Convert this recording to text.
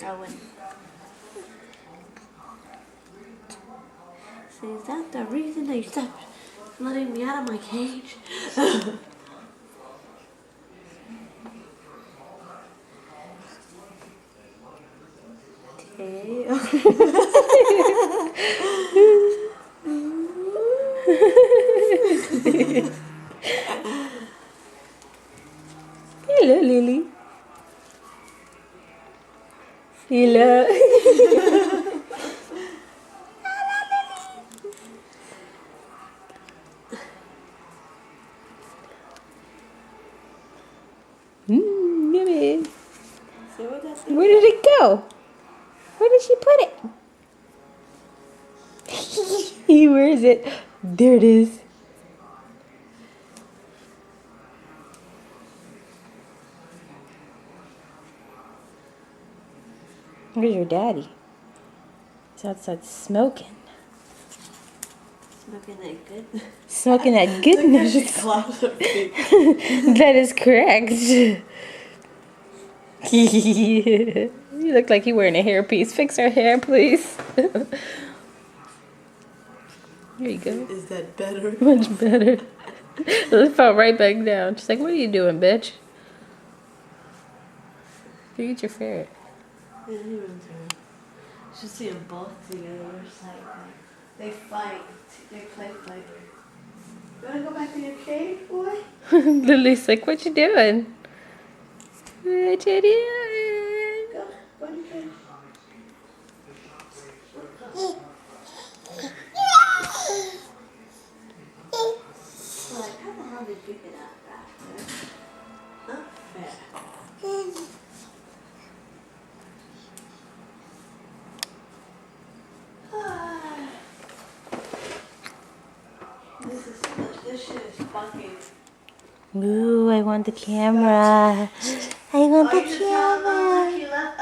Owen. See, is that the reason they stopped letting me out of my cage? Okay. Hello, Lily. Hello. Yummy. So what that thing? Where did it go? Where did she put it? Where is it? There it is. Where's your daddy? He's outside smoking. Smoking that good. Smoking that goodness. That is correct. You look like you're wearing a hairpiece. Fix our hair, please. Here you go. Is that better? Much better. It fell right back down. She's like, what are you doing, bitch? Go get your ferret. Yeah, he runs around. Should see them both together. It's like they fight. They play fight. You wanna go back in your cave, boy? Lily's like, what you doing? What you doing? Go in your cave. Like, how the hell did you get out back there? Not fair. This shit is fucking. Ooh, I want the camera. I want the camera.